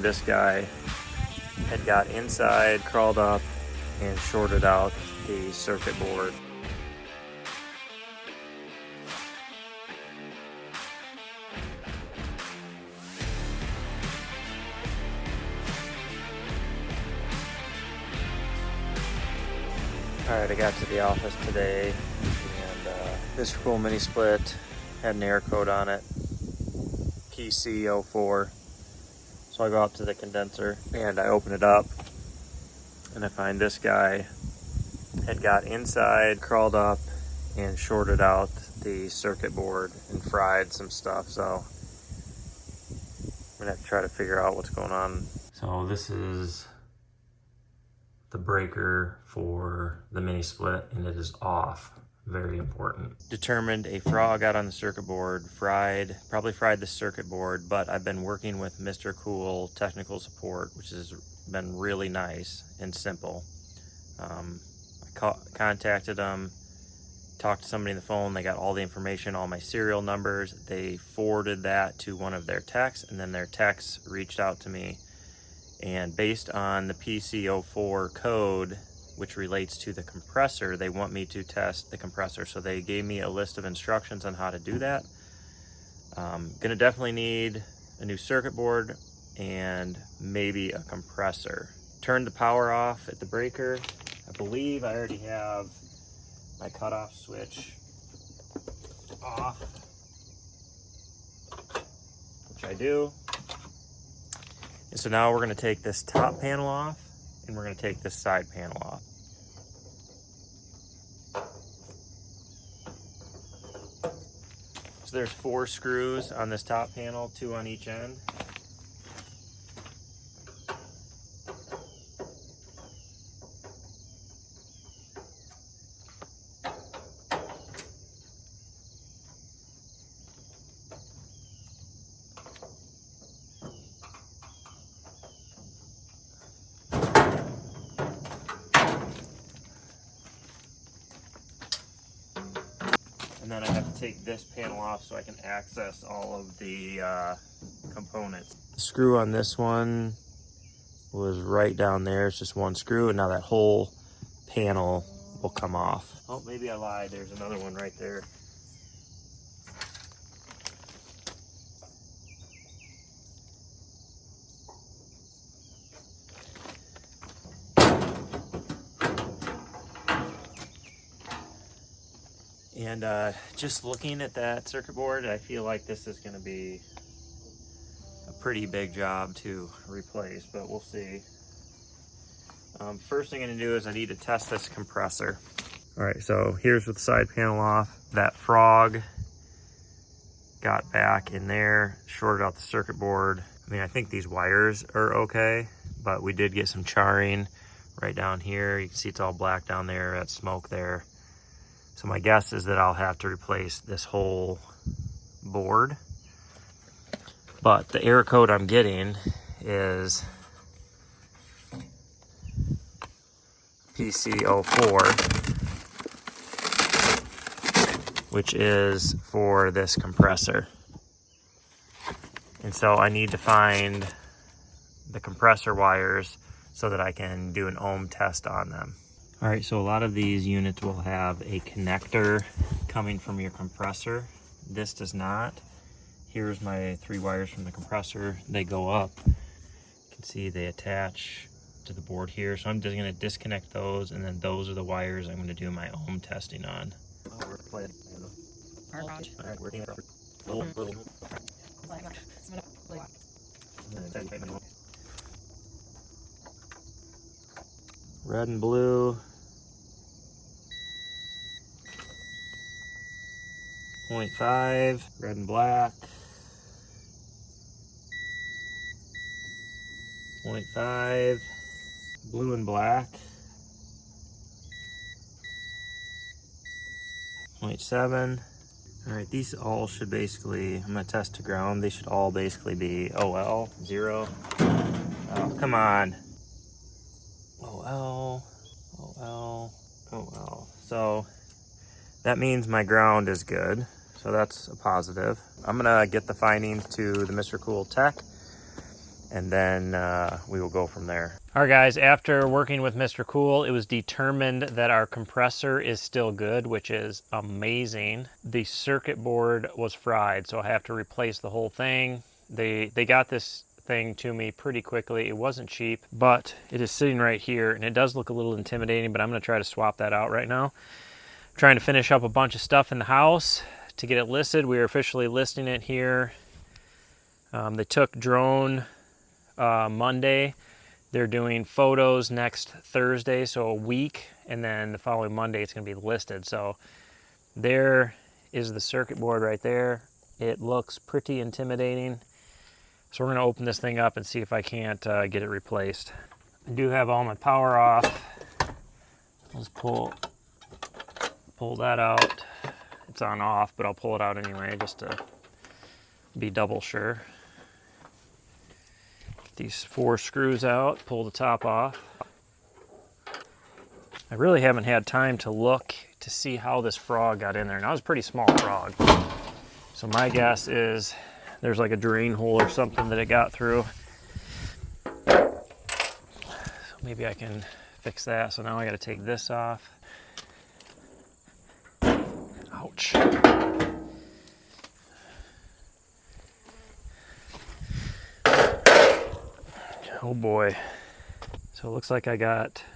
This guy had got inside, crawled up, and shorted out the circuit board. Alright, I got to the office today, and this cool mini split had an air code on it, PC04. So I go up to the condenser and I open it up, and I find this guy had got inside, crawled up, and shorted out the circuit board and fried some stuff. So I'm gonna have to try to figure out what's going on. So this is the breaker for the mini split, and it is off. Very important. Determined a frog out on the circuit board, probably fried the circuit board, but I've been working with Mr. Cool technical support, which has been really nice and simple. I contacted them, talked to somebody on the phone, they got all the information, all my serial numbers, they forwarded that to one of their techs, and then their techs reached out to me, and based on the PC04 code, which relates to the compressor, they want me to test the compressor. So they gave me a list of instructions on how to do that. Gonna definitely need a new circuit board and maybe a compressor. Turn the power off at the breaker. I believe I already have my cutoff switch off, which I do. And so now we're gonna take this top panel off, and we're gonna take this side panel off. So there's 4 screws on this top panel, 2 on each end. And then I have to take this panel off so I can access all of the components. The screw on this one was right down there. It's just one screw, and now that whole panel will come off. Oh, maybe I lied. There's another one right there. And just looking at that circuit board, I feel like this is going to be a pretty big job to replace, but we'll see. First thing I'm going to do is I need to test this compressor. All right, so here's with the side panel off. That frog got back in there, shorted out the circuit board. I mean, I think these wires are okay, but we did get some charring right down here. You can see it's all black down there, that smoke there. So my guess is that I'll have to replace this whole board. But the error code I'm getting is PC04, which is for this compressor. And so I need to find the compressor wires so that I can do an ohm test on them. All right, so a lot of these units will have a connector coming from your compressor. This does not. Here's my 3 wires from the compressor. They go up. You can see they attach to the board here. So I'm just gonna disconnect those, and then those are the wires I'm gonna do my ohm testing on. Oh, we're playing. All right, working it. Red and blue. 0.5, red and black. 0.5, blue and black. 0.7. All right, these all should basically, I'm gonna test to ground. They should all basically be OL, 0. Oh, come on. OL, OL, OL. So that means my ground is good. So that's a positive. I'm gonna get the findings to the Mr. Cool tech, and then we will go from there. All right, guys, after working with Mr. Cool, it was determined that our compressor is still good, which is amazing. The circuit board was fried, so I have to replace the whole thing. They got this thing to me pretty quickly. It wasn't cheap, but it is sitting right here, and it does look a little intimidating, but I'm gonna try to swap that out right now. I'm trying to finish up a bunch of stuff in the house to get it listed. We are officially listing it here. They took drone Monday. They're doing photos next Thursday, so a week, and then the following Monday it's going to be listed. So there is the circuit board right there. It looks pretty intimidating. So we're going to open this thing up and see if I can't get it replaced. I do have all my power off. Let's pull that out. It's on off, but I'll pull it out anyway just to be double sure. Get these 4 screws out, pull the top off. I really haven't had time to look to see how this frog got in there. Now, it's a pretty small frog. So my guess is there's like a drain hole or something that it got through. So maybe I can fix that. So now I got to take this off. Ouch. Oh boy. So it looks like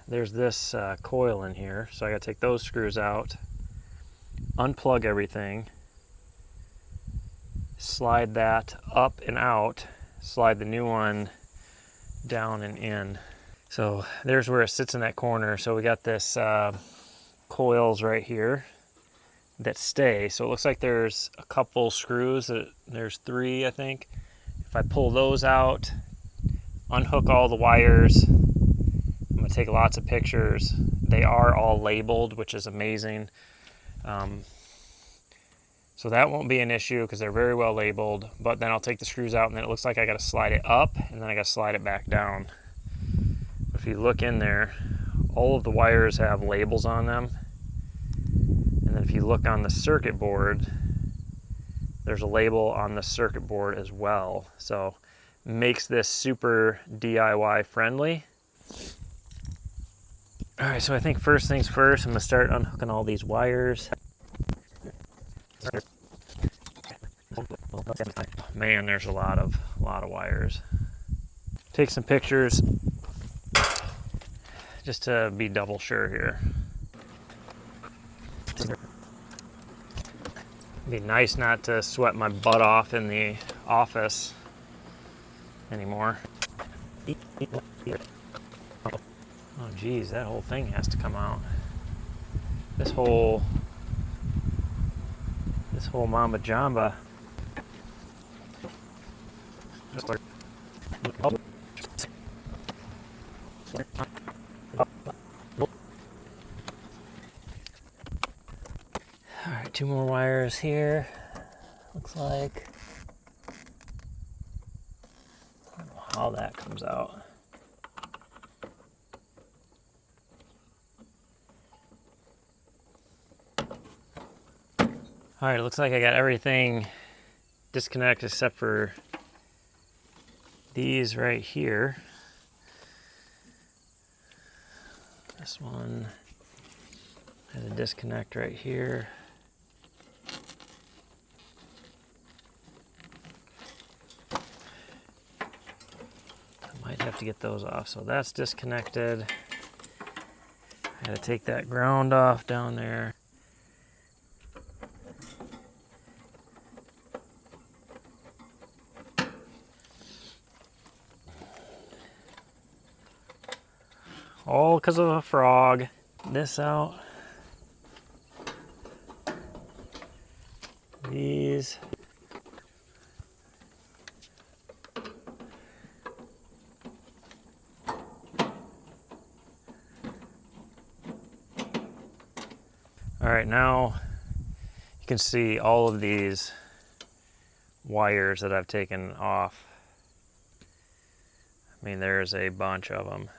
there's this coil in here. So I got to take those screws out, unplug everything, slide that up and out, slide the new one down and in. So there's where it sits in that corner. So we got this coils right here that stay. So it looks like there's a couple screws. There's 3, I think. If I pull those out, unhook all the wires, I'm going to take lots of pictures. They are all labeled, which is amazing. So that won't be an issue because they're very well labeled. But then I'll take the screws out, and then it looks like I got to slide it up, and then I got to slide it back down. If you look in there, all of the wires have labels on them. And then if you look on the circuit board, there's a label on the circuit board as well. So makes this super DIY friendly. All right, so I think first things first, I'm gonna start unhooking all these wires. Man, there's a lot of wires. Take some pictures just to be double sure here. It'd be nice not to sweat my butt off in the office anymore. Oh geez, that whole thing has to come out. This whole mamba jamba. All right, 2 more wires here. Looks like. I don't know how that comes out. All right, it looks like I got everything disconnected except for these right here. This one has a disconnect right here. I might have to get those off. So that's disconnected. I had to take that ground off down there. All because of a frog. This out. These. All right, now you can see all of these wires that I've taken off. I mean, there's a bunch of them.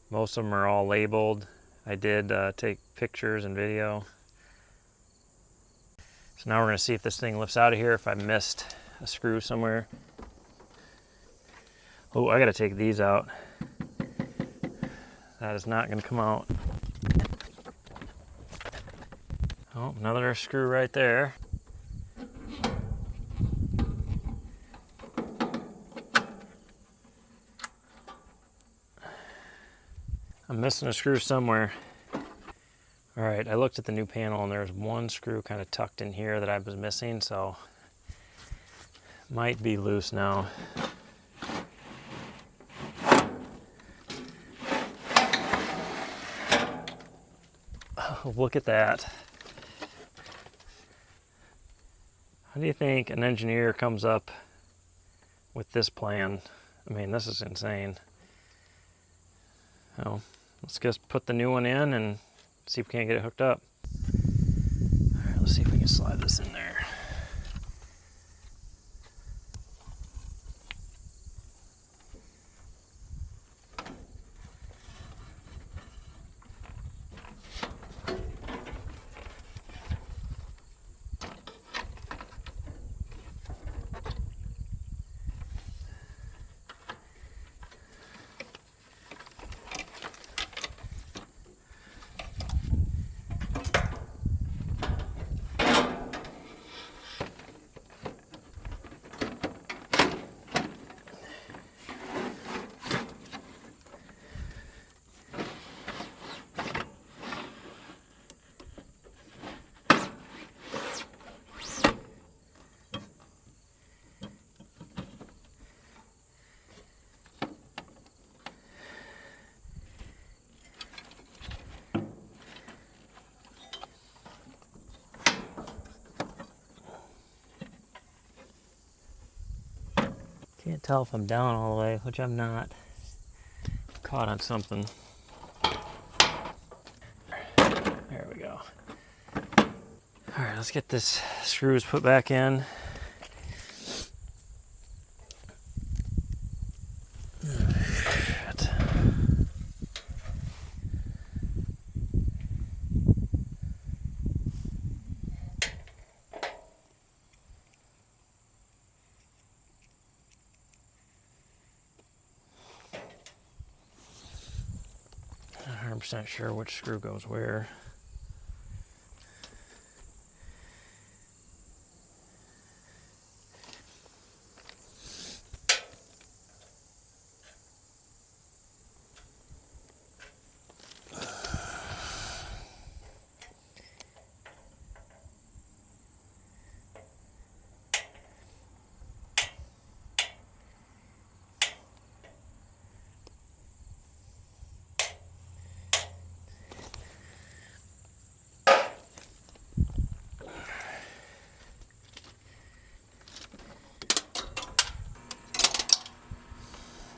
Most of them are all labeled. I did take pictures and video. So now we're going to see if this thing lifts out of here, if I missed a screw somewhere. Oh, I gotta take these out. That is not gonna come out. Oh, another screw right there. I'm missing a screw somewhere. All right, I looked at the new panel and there's one screw kind of tucked in here that I was missing, so might be loose now. Oh, look at that. How do you think an engineer comes up with this plan? I mean, this is insane. So let's just put the new one in and see if we can't get it hooked up. All right, let's see if we can slide this in there. Can't tell if I'm down all the way, which I'm not. Caught on something. There we go. All right, let's get this screws put back in. 100% sure which screw goes where.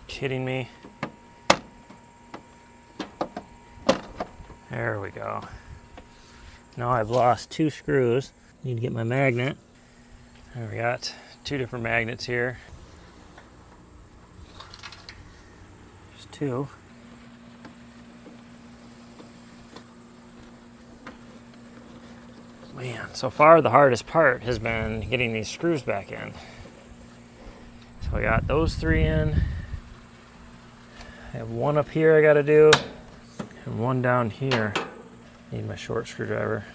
Kidding me? There we go. Now I've lost 2 screws. Need to get my magnet. There we got 2 different magnets here. There's 2. Man, so far the hardest part has been getting these screws back in. So I got those 3 in. I have 1 up here I gotta do, and 1 down here. Need my short screwdriver.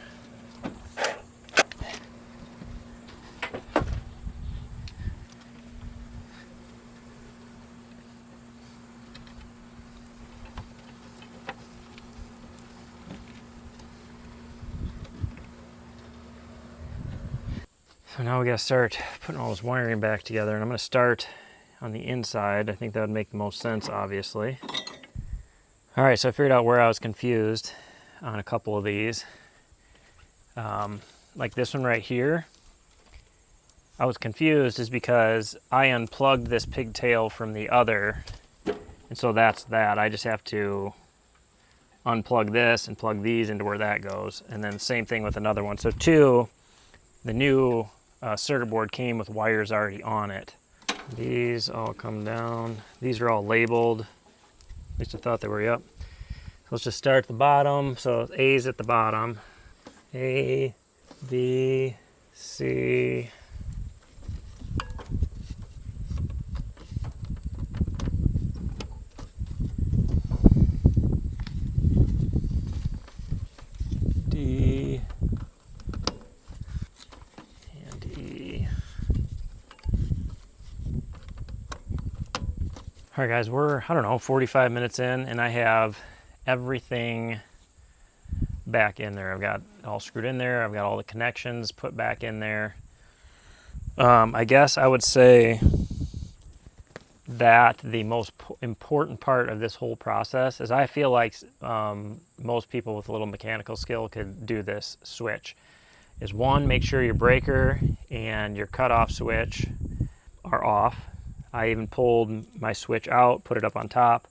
So now we gotta start putting all this wiring back together, and I'm gonna start on the inside. I think that would make the most sense, obviously. All right, so I figured out where I was confused on a couple of these. Like this one right here, I was confused is because I unplugged this pigtail from the other, and so that's that. I just have to unplug this and plug these into where that goes, and then same thing with another one. So 2, the new circuit board came with wires already on it. These all come down. These are all labeled. At least I thought they were, yep. So let's just start at the bottom. So A's at the bottom. A, B, C, All right, guys, we're, I don't know, 45 minutes in, and I have everything back in there. I've got it all screwed in there. I've got all the connections put back in there. I guess I would say that the most important part of this whole process is I feel like most people with a little mechanical skill could do this switch. Is one, make sure your breaker and your cutoff switch are off. I even pulled my switch out, put it up on top.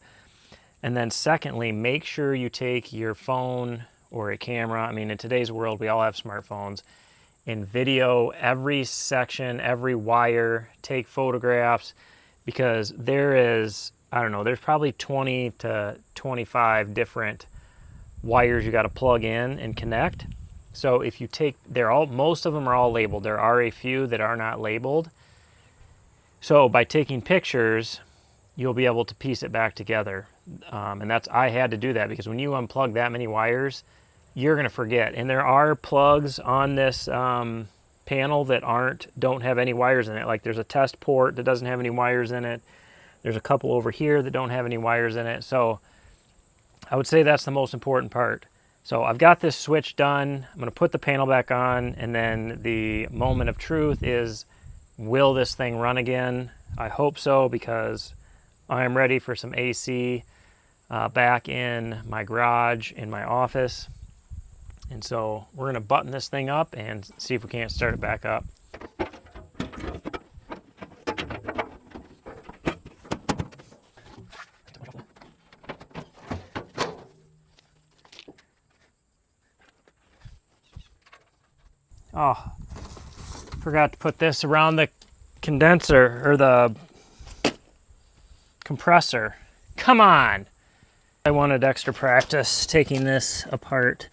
And then secondly, make sure you take your phone or a camera. I mean, in today's world, we all have smartphones, and video every section, every wire, take photographs, because there is, I don't know, there's probably 20 to 25 different wires you got to plug in and connect. So if you take, most of them are all labeled. There are a few that are not labeled. So by taking pictures, you'll be able to piece it back together. And I had to do that because when you unplug that many wires, you're going to forget. And there are plugs on this panel that don't have any wires in it. Like there's a test port that doesn't have any wires in it. There's a couple over here that don't have any wires in it. So I would say that's the most important part. So I've got this switch done. I'm going to put the panel back on, and then the moment of truth is, will this thing run again? I hope so, because I am ready for some AC back in my garage, in my office. And so we're going to button this thing up and see if we can't start it back up. Oh, forgot to put this around the condenser, or the compressor. Come on! I wanted extra practice taking this apart.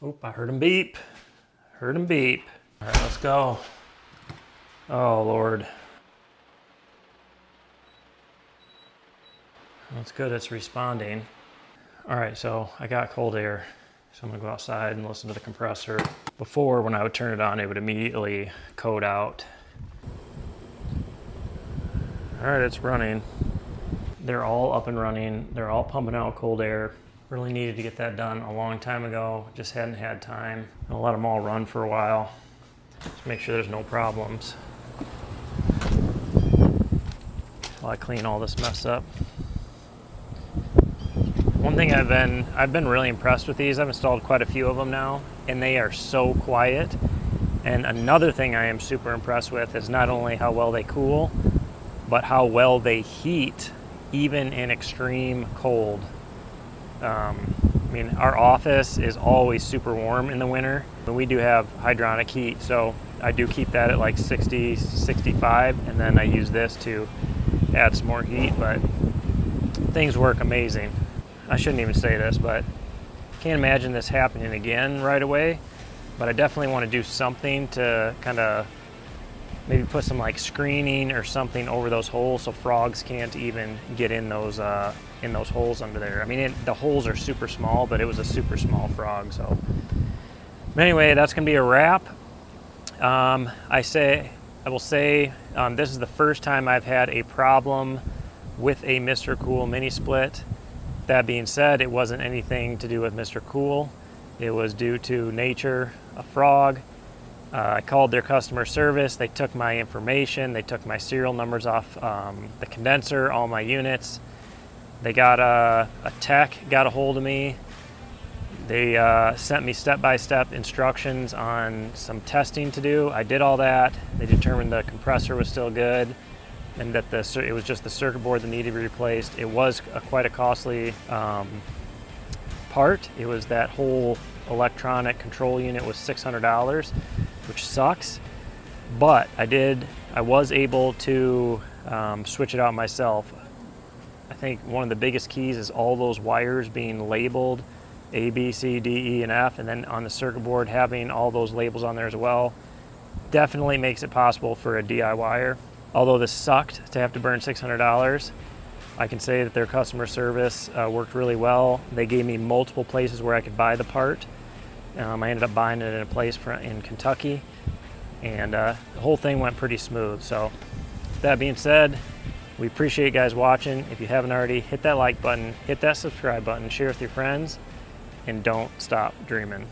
Oop, I heard him beep. Heard him beep. All right, let's go. Oh, Lord. That's good, it's responding. All right, so I got cold air. So I'm gonna go outside and listen to the compressor. Before, when I would turn it on, it would immediately code out. All right, it's running. They're all up and running. They're all pumping out cold air. Really needed to get that done a long time ago. Just hadn't had time. I'll let them all run for a while. Just make sure there's no problems while I clean all this mess up. One thing I've been really impressed with these. I've installed quite a few of them now, and they are so quiet. And another thing I am super impressed with is not only how well they cool, but how well they heat, even in extreme cold. I mean, our office is always super warm in the winter, but we do have hydronic heat, so I do keep that at like 60, 65, and then I use this to add some more heat, but things work amazing. I shouldn't even say this, but can't imagine this happening again right away, but I definitely want to do something to kind of maybe put some like screening or something over those holes so frogs can't even get in those holes under there. I mean, the holes are super small, but it was a super small frog. So but anyway, that's gonna be a wrap. I will say this is the first time I've had a problem with a Mr. Cool mini split. That being said, it wasn't anything to do with Mr. Cool. It was due to nature, a frog. I called their customer service. They took my information. They took my serial numbers off the condenser, all my units. They got a tech, got a hold of me. They sent me step-by-step instructions on some testing to do. I did all that. They determined the compressor was still good, and that it was just the circuit board that needed to be replaced. It was quite a costly part. It was that whole electronic control unit was $600, which sucks. But I was able to switch it out myself. I think one of the biggest keys is all those wires being labeled A, B, C, D, E, and F, and then on the circuit board having all those labels on there as well. Definitely makes it possible for a DIYer. Although this sucked to have to burn $600, I can say that their customer service worked really well. They gave me multiple places where I could buy the part. I ended up buying it in a place in Kentucky, and the whole thing went pretty smooth. So that being said, we appreciate you guys watching. If you haven't already, hit that like button, hit that subscribe button, share with your friends, and don't stop dreaming.